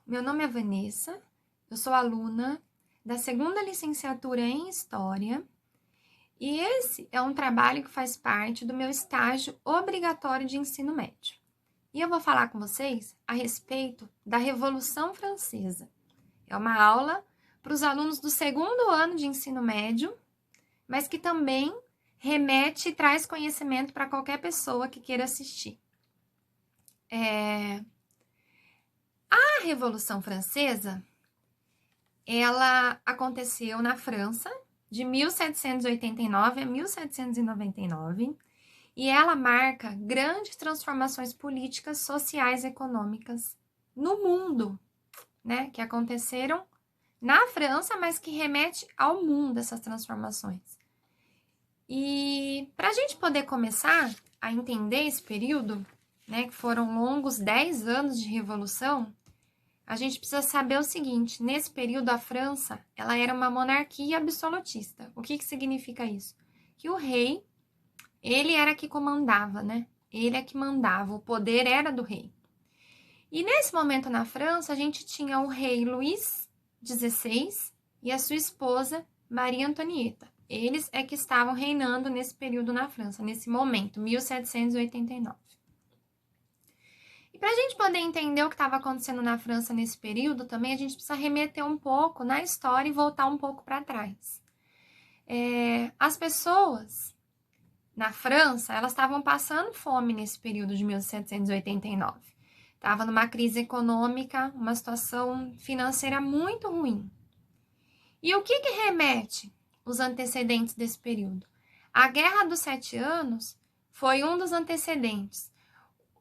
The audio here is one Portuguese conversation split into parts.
Meu nome é Vanessa, eu sou aluna da segunda licenciatura em História, e esse é um trabalho que faz parte do meu estágio obrigatório de ensino médio. E eu vou falar com vocês a respeito da Revolução Francesa. É uma aula para os alunos do segundo ano de ensino médio, mas que também remete e traz conhecimento para qualquer pessoa que queira assistir. A Revolução Francesa, ela aconteceu na França de 1789 a 1799 e ela marca grandes transformações políticas, sociais e econômicas no mundo, né, que aconteceram na França, mas que remete ao mundo essas transformações. E para a gente poder começar a entender esse período, né, que foram longos 10 anos de revolução, a gente precisa saber o seguinte: nesse período a França, ela era uma monarquia absolutista. O que significa isso? Que o rei, ele era que comandava, né? Ele é que mandava, o poder era do rei. E nesse momento na França, a gente tinha o rei Luís XVI e a sua esposa Maria Antonieta. Eles é que estavam reinando nesse período na França, nesse momento, 1789. E para a gente poder entender o que estava acontecendo na França nesse período, também a gente precisa remeter um pouco na história e voltar um pouco para trás. As pessoas na França, elas estavam passando fome nesse período de 1789. Estava numa crise econômica, uma situação financeira muito ruim. E o que remete os antecedentes desse período? A Guerra dos 7 Anos foi um dos antecedentes.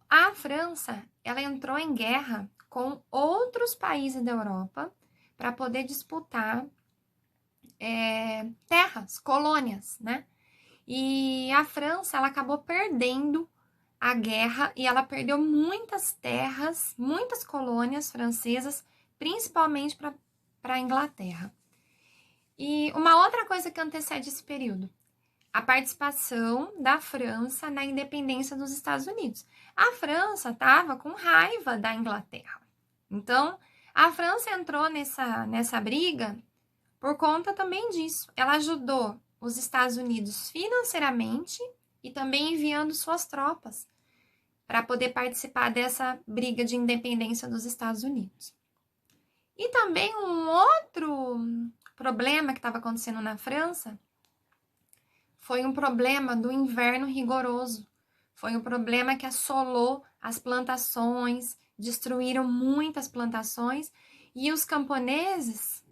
A França, ela entrou em guerra com outros países da Europa para poder disputar terras, colônias, né? E a França, ela acabou perdendo a guerra e ela perdeu muitas terras, muitas colônias francesas, principalmente para a Inglaterra. E uma outra coisa que antecede esse período, a participação da França na independência dos Estados Unidos. A França estava com raiva da Inglaterra. Então, a França entrou nessa briga por conta também disso. Ela ajudou os Estados Unidos financeiramente e também enviando suas tropas para poder participar dessa briga de independência dos Estados Unidos. E também um outro problema que estava acontecendo na França foi um problema do inverno rigoroso. Foi um problema que assolou as plantações, destruíram muitas plantações e os camponeses,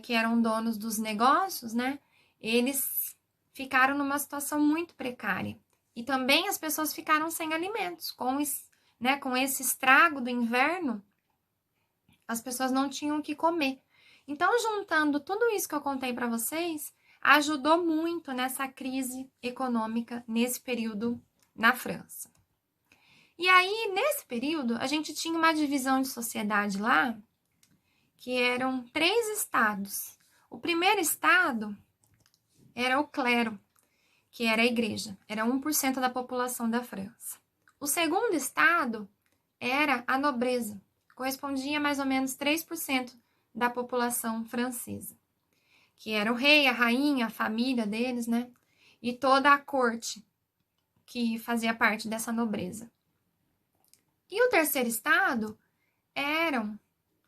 que eram donos dos negócios, né, eles ficaram numa situação muito precária. E também as pessoas ficaram sem alimentos. Com esse estrago do inverno, as pessoas não tinham o que comer. Então, juntando tudo isso que eu contei para vocês, ajudou muito nessa crise econômica nesse período na França. E aí, nesse período, a gente tinha uma divisão de sociedade lá, que eram 3 estados. O primeiro estado era o clero, que era a igreja, era 1% da população da França. O segundo estado era a nobreza, correspondia a mais ou menos 3% da população francesa, que era o rei, a rainha, a família deles, né? E toda a corte que fazia parte dessa nobreza. E o terceiro estado eram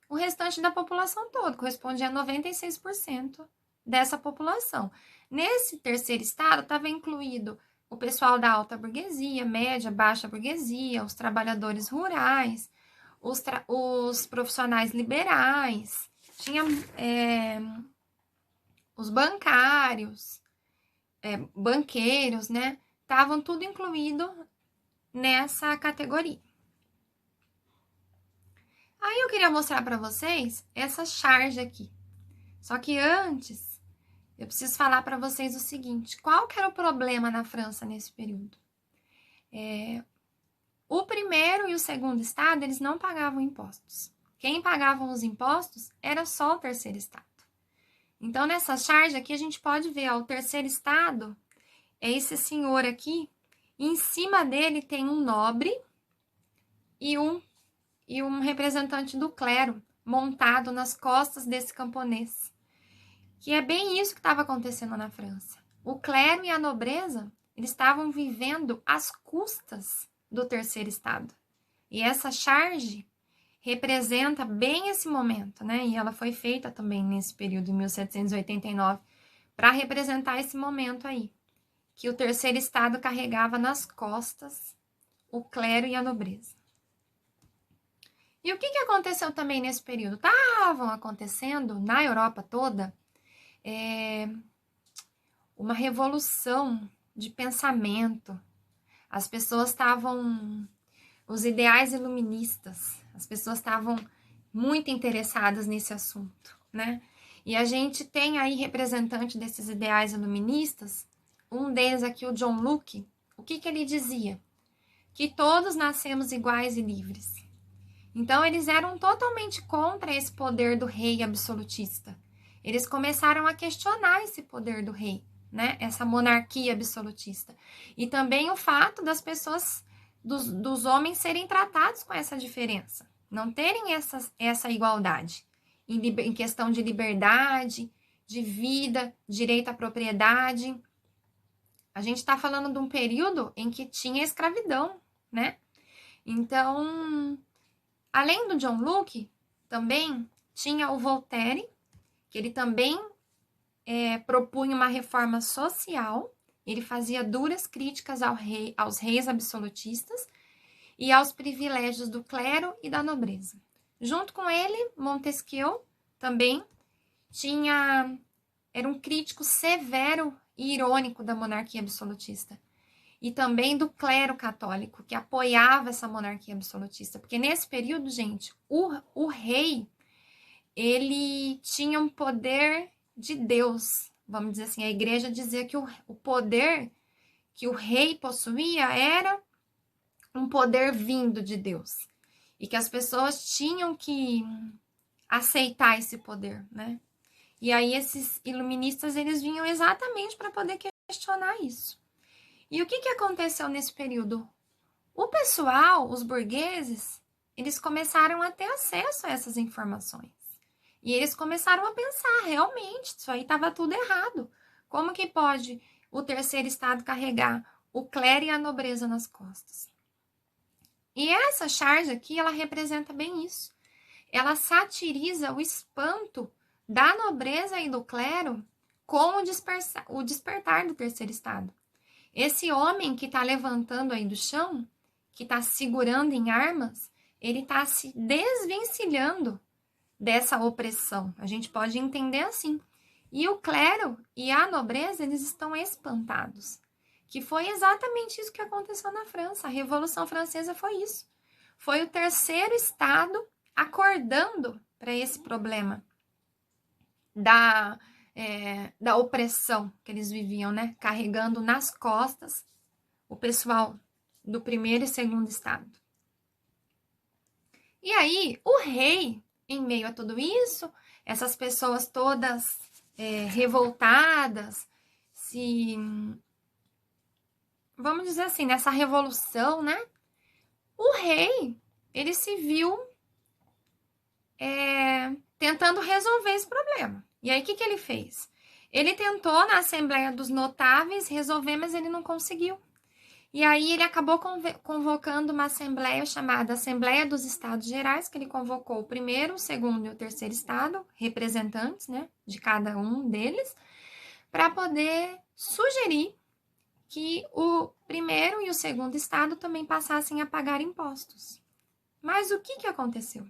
o restante da população toda, correspondia a 96% dessa população. Nesse terceiro estado estava incluído o pessoal da alta burguesia, média, baixa burguesia, os trabalhadores rurais, os profissionais liberais, tinha os bancários, banqueiros, né? Estavam tudo incluído nessa categoria. Aí eu queria mostrar para vocês essa charge aqui. Só que antes, eu preciso falar para vocês o seguinte: qual que era o problema na França nesse período? O primeiro e o segundo estado, eles não pagavam impostos. Quem pagavam os impostos era só o terceiro estado. Então, nessa charge aqui, a gente pode ver, ó, o terceiro estado é esse senhor aqui, e em cima dele tem um nobre e um e um representante do clero montado nas costas desse camponês. Que é bem isso que estava acontecendo na França. O clero e a nobreza, eles estavam vivendo às custas do terceiro estado. E essa charge representa bem esse momento, né? E ela foi feita também nesse período, em 1789, para representar esse momento aí, que o terceiro estado carregava nas costas o clero e a nobreza. E o que aconteceu também nesse período? Estavam acontecendo na Europa toda uma revolução de pensamento. As pessoas estavam, os ideais iluministas, as pessoas estavam muito interessadas nesse assunto, né? E a gente tem aí representante desses ideais iluministas, um deles aqui, o John Locke. O que ele dizia? Que todos nascemos iguais e livres. Então, eles eram totalmente contra esse poder do rei absolutista. Eles começaram a questionar esse poder do rei, né? Essa monarquia absolutista. E também o fato das pessoas, dos homens serem tratados com essa diferença, não terem essa igualdade em questão de liberdade, de vida, direito à propriedade. A gente está falando de um período em que tinha escravidão, né? Então, além do John Locke, também tinha o Voltaire, que ele também propunha uma reforma social. Ele fazia duras críticas aos reis absolutistas e aos privilégios do clero e da nobreza. Junto com ele, Montesquieu também era um crítico severo e irônico da monarquia absolutista. E também do clero católico, que apoiava essa monarquia absolutista. Porque nesse período, gente, o rei, ele tinha um poder de Deus. Vamos dizer assim, a igreja dizia que o poder que o rei possuía era um poder vindo de Deus. E que as pessoas tinham que aceitar esse poder, né? E aí esses iluministas, eles vinham exatamente para poder questionar isso. E o que aconteceu nesse período? O pessoal, os burgueses, eles começaram a ter acesso a essas informações. E eles começaram a pensar, realmente, isso aí estava tudo errado. Como que pode o terceiro estado carregar o clero e a nobreza nas costas? E essa charge aqui, ela representa bem isso. Ela satiriza o espanto da nobreza e do clero com o despertar do terceiro estado. Esse homem que está levantando aí do chão, que está segurando em armas, ele está se desvencilhando dessa opressão. A gente pode entender assim. E o clero e a nobreza, eles estão espantados. Que foi exatamente isso que aconteceu na França. A Revolução Francesa foi isso. Foi o terceiro estado acordando para esse problema da opressão que eles viviam, né? Carregando nas costas o pessoal do primeiro e segundo estado. E aí, o rei, em meio a tudo isso, essas pessoas todas revoltadas, vamos dizer assim, nessa revolução, né? O rei, ele se viu tentando resolver esse problema. E aí, o que ele fez? Ele tentou, na Assembleia dos Notáveis, resolver, mas ele não conseguiu. E aí, ele acabou convocando uma assembleia chamada Assembleia dos Estados Gerais, que ele convocou o primeiro, o segundo e o terceiro estado, representantes, né, de cada um deles, para poder sugerir que o primeiro e o segundo estado também passassem a pagar impostos. Mas o que aconteceu?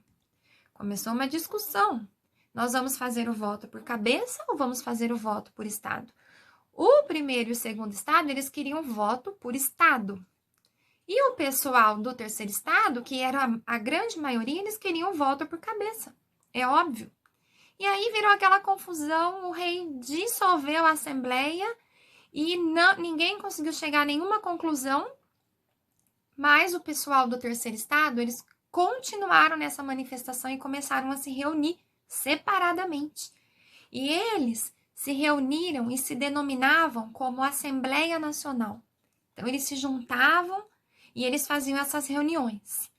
Começou uma discussão. Nós vamos fazer o voto por cabeça ou vamos fazer o voto por estado? O primeiro e o segundo estado, eles queriam voto por estado. E o pessoal do terceiro estado, que era a grande maioria, eles queriam voto por cabeça. É óbvio. E aí virou aquela confusão, o rei dissolveu a assembleia e ninguém conseguiu chegar a nenhuma conclusão, mas o pessoal do terceiro estado, eles continuaram nessa manifestação e começaram a se reunir separadamente. E eles se reuniram e se denominavam como Assembleia Nacional. Então, eles se juntavam e eles faziam essas reuniões.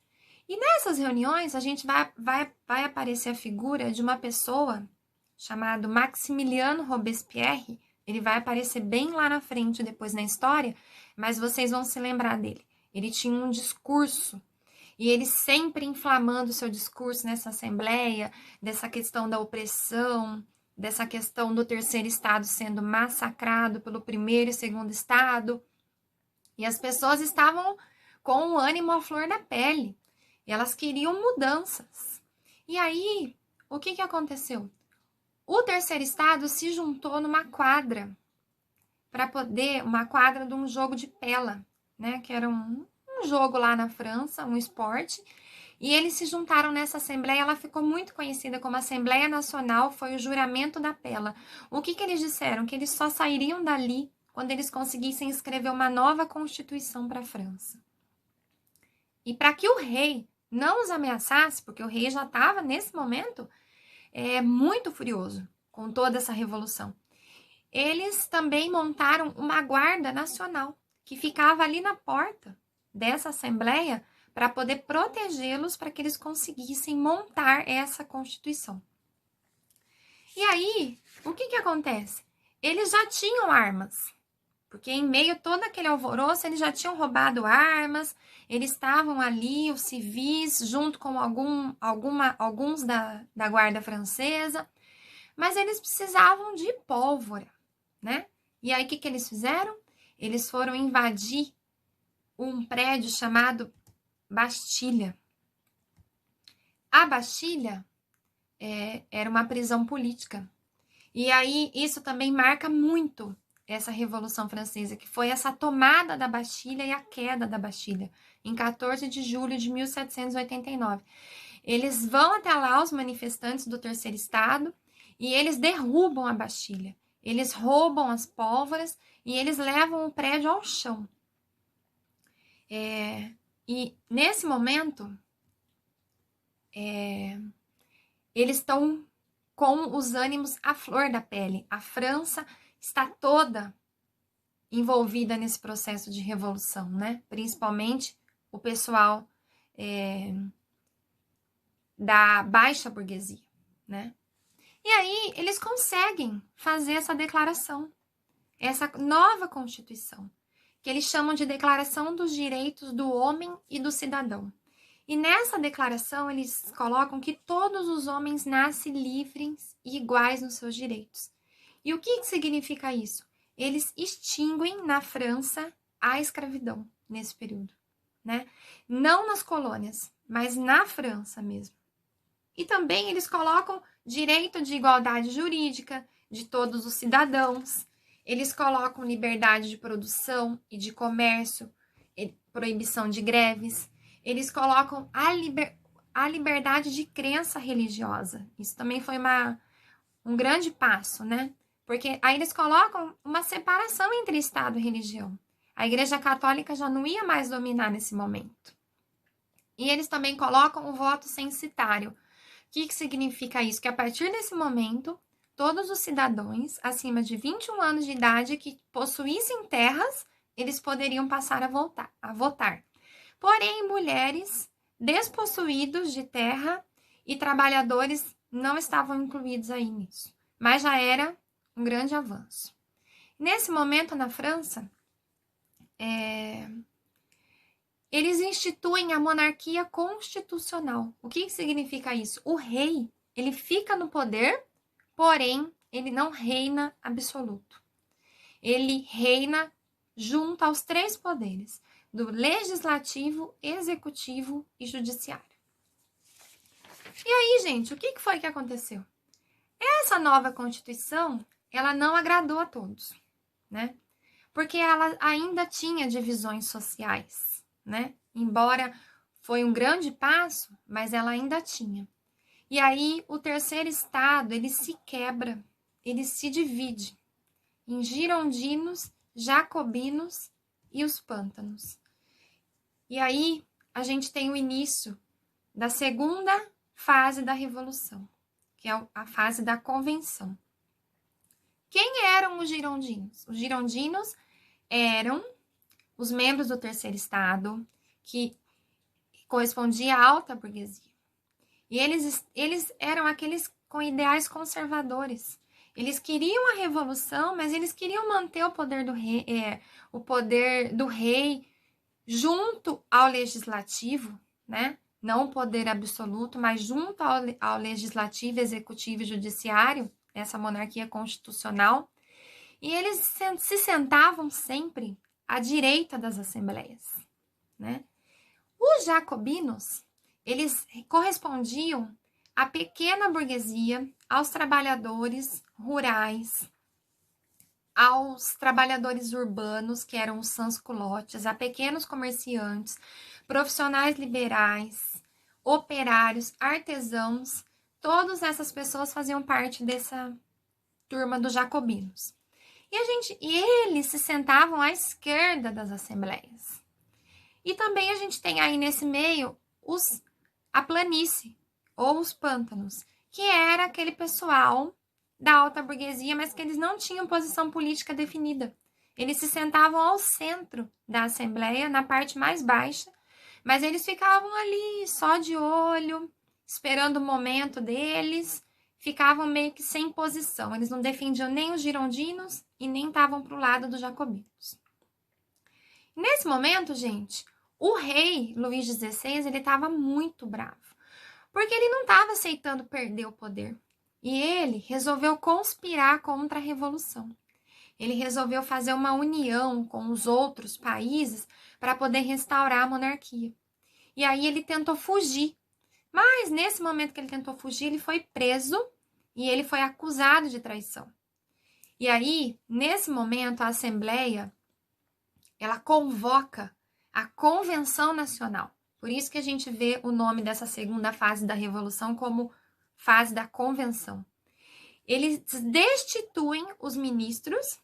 E nessas reuniões, a gente vai aparecer a figura de uma pessoa chamada Maximiliano Robespierre. Ele vai aparecer bem lá na frente, depois na história, mas vocês vão se lembrar dele. Ele tinha um discurso, e ele sempre inflamando o seu discurso nessa assembleia, dessa questão da opressão, dessa questão do terceiro estado sendo massacrado pelo primeiro e segundo estado. E as pessoas estavam com o ânimo à flor da pele. E elas queriam mudanças. E aí, o que aconteceu? O terceiro estado se juntou numa quadra para poder, uma quadra de um jogo de pela, né? Que era um jogo lá na França, um esporte. E eles se juntaram nessa assembleia, ela ficou muito conhecida como Assembleia Nacional, foi o juramento da pela. O que eles disseram? Que eles só sairiam dali quando eles conseguissem escrever uma nova constituição para a França. E para que o rei não os ameaçasse, porque o rei já estava, nesse momento, muito furioso com toda essa revolução. Eles também montaram uma guarda nacional, que ficava ali na porta dessa assembleia para poder protegê-los, para que eles conseguissem montar essa Constituição. E aí, o que acontece? Eles já tinham armas, porque em meio a todo aquele alvoroço, eles já tinham roubado armas, eles estavam ali, os civis, junto com alguns da guarda francesa, mas eles precisavam de pólvora, né? E aí, o que eles fizeram? Eles foram invadir um prédio chamado Bastilha. A Bastilha era uma prisão política. E aí, isso também marca muito essa Revolução Francesa, que foi essa tomada da Bastilha e a queda da Bastilha, em 14 de julho de 1789. Eles vão até lá, os manifestantes do Terceiro Estado, e eles derrubam a Bastilha. Eles roubam as pólvoras e eles levam o prédio ao chão. E nesse momento, eles estão com os ânimos à flor da pele. A França está toda envolvida nesse processo de revolução, né? Principalmente o pessoal da baixa burguesia, né? E aí eles conseguem fazer essa declaração, essa nova Constituição, que eles chamam de Declaração dos Direitos do Homem e do Cidadão. E nessa declaração eles colocam que todos os homens nascem livres e iguais nos seus direitos. E o que significa isso? Eles extinguem na França a escravidão nesse período, né? Não nas colônias, mas na França mesmo. E também eles colocam direito de igualdade jurídica de todos os cidadãos. Eles colocam liberdade de produção e de comércio, proibição de greves. Eles colocam a liberdade de crença religiosa. Isso também foi um grande passo, né? Porque aí eles colocam uma separação entre Estado e religião. A Igreja Católica já não ia mais dominar nesse momento. E eles também colocam o voto censitário. O que significa isso? Que a partir desse momento, todos os cidadãos acima de 21 anos de idade que possuíssem terras, eles poderiam passar a votar. Porém, mulheres despossuídos de terra e trabalhadores não estavam incluídos aí nisso. Mas já era um grande avanço. Nesse momento, na França, eles instituem a monarquia constitucional. O que significa isso? O rei, ele fica no poder, porém, ele não reina absoluto. Ele reina junto aos três poderes, do legislativo, executivo e judiciário. E aí, gente, o que foi que aconteceu? Essa nova Constituição, ela não agradou a todos, né? Porque ela ainda tinha divisões sociais, né? Embora foi um grande passo, mas ela ainda tinha. E aí, o terceiro estado, ele se quebra, ele se divide em girondinos, jacobinos e os pântanos. E aí, a gente tem o início da segunda fase da Revolução, que é a fase da Convenção. Quem eram os girondinos? Os girondinos eram os membros do terceiro estado que correspondia à alta burguesia. E eles eram aqueles com ideais conservadores. Eles queriam a revolução, mas eles queriam manter o poder do rei junto ao legislativo, né? Não o poder absoluto, mas junto ao legislativo, executivo e judiciário, essa monarquia constitucional. E eles se sentavam sempre à direita das assembleias, né? Os jacobinos, eles correspondiam à pequena burguesia, aos trabalhadores rurais, aos trabalhadores urbanos, que eram os sans-culottes, a pequenos comerciantes, profissionais liberais, operários, artesãos, todas essas pessoas faziam parte dessa turma dos jacobinos. E eles se sentavam à esquerda das assembleias. E também a gente tem aí nesse meio a planície, ou os pântanos, que era aquele pessoal da alta burguesia, mas que eles não tinham posição política definida. Eles se sentavam ao centro da assembleia, na parte mais baixa, mas eles ficavam ali só de olho, esperando o momento deles, ficavam meio que sem posição. Eles não defendiam nem os girondinos e nem estavam para o lado dos jacobinos. Nesse momento, gente, o rei Luís XVI, ele estava muito bravo, porque ele não estava aceitando perder o poder. E ele resolveu conspirar contra a revolução. Ele resolveu fazer uma união com os outros países para poder restaurar a monarquia. E aí ele tentou fugir. Mas nesse momento que ele tentou fugir, ele foi preso e ele foi acusado de traição. E aí, nesse momento, a Assembleia, ela convoca a Convenção Nacional. Por isso que a gente vê o nome dessa segunda fase da Revolução como fase da Convenção. Eles destituem os ministros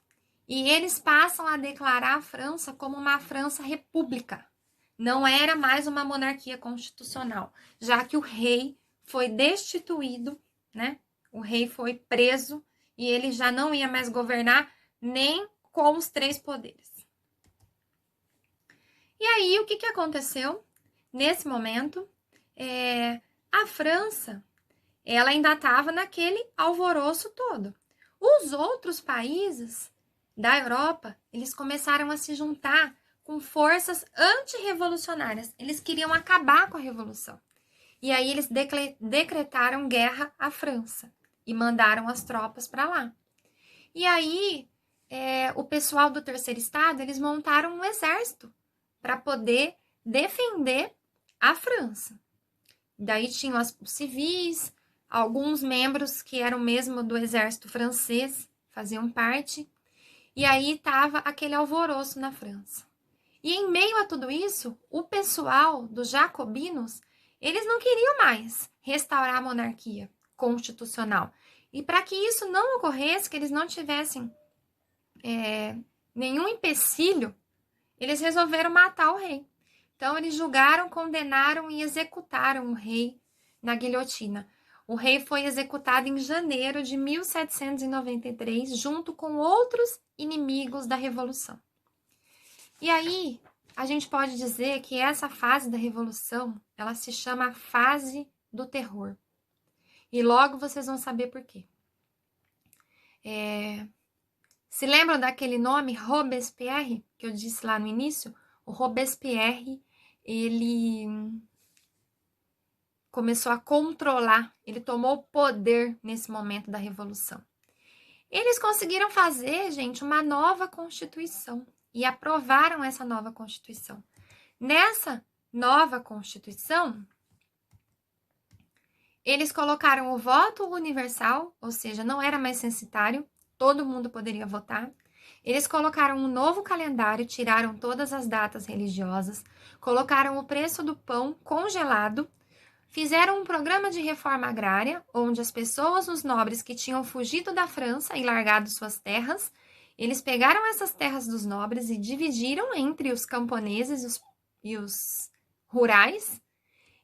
e eles passam a declarar a França como uma França república. Não era mais uma monarquia constitucional, já que o rei foi destituído, né? O rei foi preso e ele já não ia mais governar nem com os 3 poderes. E aí, o que aconteceu? Nesse momento, a França, ela ainda estava naquele alvoroço todo. Os outros países da Europa, eles começaram a se juntar com forças antirrevolucionárias. Eles queriam acabar com a revolução. E aí eles decretaram guerra à França e mandaram as tropas para lá. E aí o pessoal do Terceiro Estado, eles montaram um exército para poder defender a França. Daí tinham os civis, alguns membros que eram mesmo do exército francês, faziam parte. E aí estava aquele alvoroço na França. E em meio a tudo isso, o pessoal dos jacobinos, eles não queriam mais restaurar a monarquia constitucional. E para que isso não ocorresse, que eles não tivessem nenhum empecilho, eles resolveram matar o rei. Então, eles julgaram, condenaram e executaram o rei na guilhotina. O rei foi executado em janeiro de 1793, junto com outros inimigos da Revolução. E aí, a gente pode dizer que essa fase da Revolução, ela se chama a fase do terror. E logo vocês vão saber por quê. Se lembram daquele nome, Robespierre, que eu disse lá no início? O Robespierre, ele começou a controlar, ele tomou o poder nesse momento da Revolução. Eles conseguiram fazer, gente, uma nova Constituição e aprovaram essa nova Constituição. Nessa nova Constituição, eles colocaram o voto universal, ou seja, não era mais censitário, todo mundo poderia votar. Eles colocaram um novo calendário, tiraram todas as datas religiosas, colocaram o preço do pão congelado, fizeram um programa de reforma agrária, onde as pessoas, os nobres que tinham fugido da França e largado suas terras, eles pegaram essas terras dos nobres e dividiram entre os camponeses e os rurais,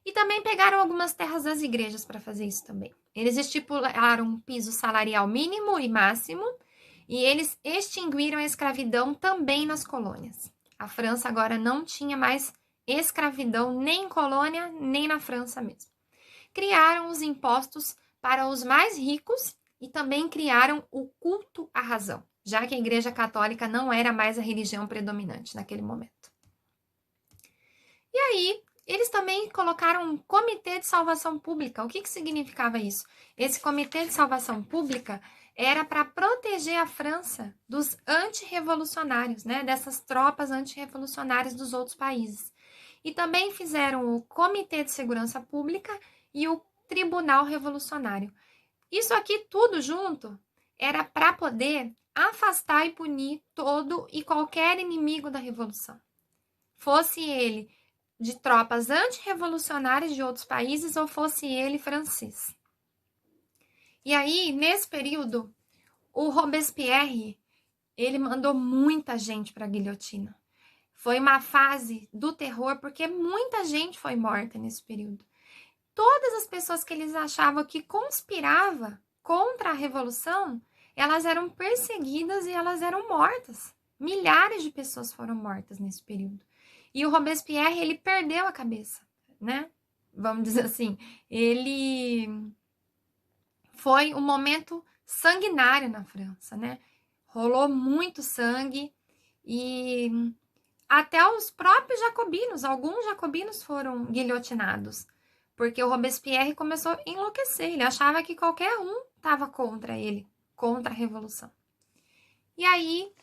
e também pegaram algumas terras das igrejas para fazer isso também. Eles estipularam um piso salarial mínimo e máximo, e eles extinguiram a escravidão também nas colônias. A França agora não tinha mais escravidão nem em colônia, nem na França mesmo. Criaram os impostos para os mais ricos e também criaram o culto à razão, já que a Igreja Católica não era mais a religião predominante naquele momento. E aí, eles também colocaram um comitê de salvação pública. O que significava isso? Esse comitê de salvação pública era para proteger a França dos antirrevolucionários, né? Dessas tropas antirrevolucionárias dos outros países. E também fizeram o Comitê de Segurança Pública e o Tribunal Revolucionário. Isso aqui tudo junto era para poder afastar e punir todo e qualquer inimigo da Revolução. Fosse ele de tropas antirrevolucionárias de outros países ou fosse ele francês. E aí, nesse período, o Robespierre, ele mandou muita gente para a guilhotina. Foi uma fase do terror, porque muita gente foi morta nesse período. Todas as pessoas que eles achavam que conspirava contra a Revolução, elas eram perseguidas e elas eram mortas. Milhares de pessoas foram mortas nesse período. E o Robespierre, ele perdeu a cabeça, né? Vamos dizer assim, ele foi um momento sanguinário na França, né? Rolou muito sangue e até os próprios jacobinos, alguns jacobinos foram guilhotinados, porque o Robespierre começou a enlouquecer, ele achava que qualquer um estava contra ele, contra a Revolução. E aí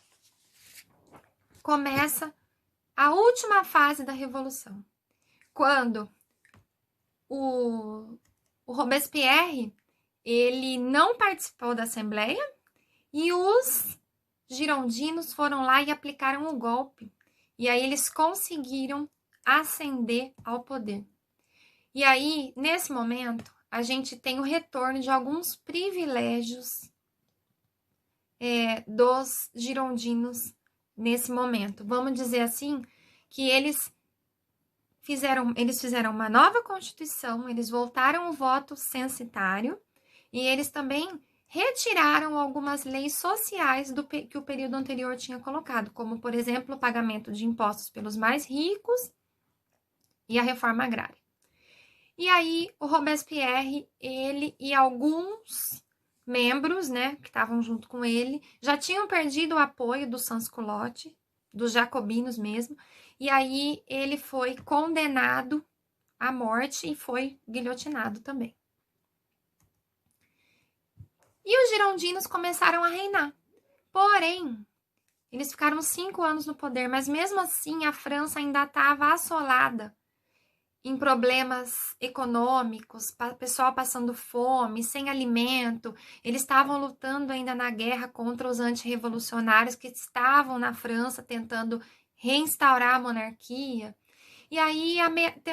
começa a última fase da Revolução, quando o Robespierre, ele não participou da Assembleia e os girondinos foram lá e aplicaram o golpe. E aí eles conseguiram ascender ao poder. E aí, nesse momento, a gente tem o retorno de alguns privilégios dos girondinos nesse momento. Vamos dizer assim, que eles fizeram uma nova Constituição, eles voltaram o voto censitário e eles também retiraram algumas leis sociais que o período anterior tinha colocado, como, por exemplo, o pagamento de impostos pelos mais ricos e a reforma agrária. E aí, o Robespierre, ele e alguns membros, né, que estavam junto com ele, já tinham perdido o apoio do sans-culottes, dos jacobinos mesmo, e aí ele foi condenado à morte e foi guilhotinado também. E os girondinos começaram a reinar. Porém, eles ficaram 5 anos no poder, mas mesmo assim a França ainda estava assolada em problemas econômicos, pessoal passando fome, sem alimento. Eles estavam lutando ainda na guerra contra os antirrevolucionários que estavam na França tentando reinstaurar a monarquia. E aí,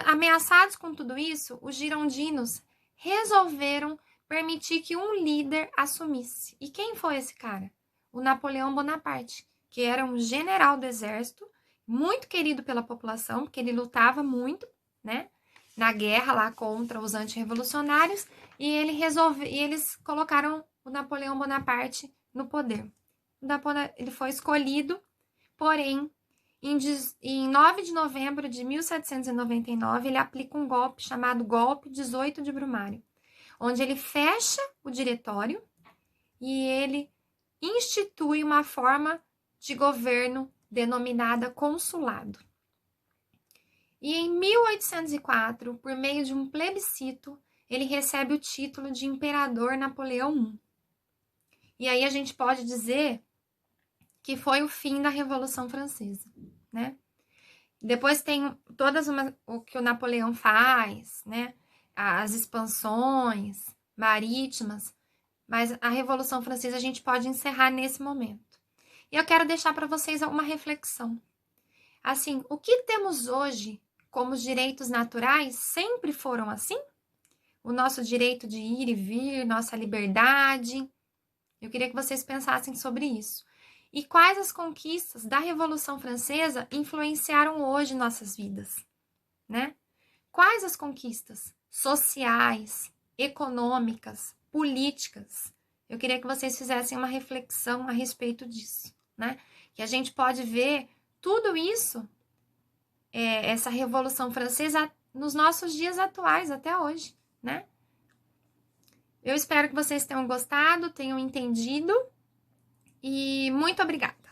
ameaçados com tudo isso, os girondinos resolveram permitir que um líder assumisse. E quem foi esse cara? O Napoleão Bonaparte, que era um general do exército, muito querido pela população, porque ele lutava muito, né, na guerra lá contra os antirrevolucionários, e eles colocaram o Napoleão Bonaparte no poder. Ele foi escolhido, porém, em 9 de novembro de 1799, ele aplica um golpe chamado Golpe 18 de Brumário, onde ele fecha o diretório e ele institui uma forma de governo denominada consulado. E em 1804, por meio de um plebiscito, ele recebe o título de Imperador Napoleão I. E aí a gente pode dizer que foi o fim da Revolução Francesa, né? Depois tem o que o Napoleão faz, né? As expansões marítimas, mas a Revolução Francesa a gente pode encerrar nesse momento. E eu quero deixar para vocês uma reflexão. Assim, o que temos hoje como os direitos naturais sempre foram assim? O nosso direito de ir e vir, nossa liberdade. Eu queria que vocês pensassem sobre isso. E quais as conquistas da Revolução Francesa influenciaram hoje nossas vidas, né? Quais as conquistas sociais, econômicas, políticas? Eu queria que vocês fizessem uma reflexão a respeito disso, né? Que a gente pode ver tudo isso essa Revolução Francesa nos nossos dias atuais, até hoje, né? Eu espero que vocês tenham gostado, tenham entendido, e muito obrigada!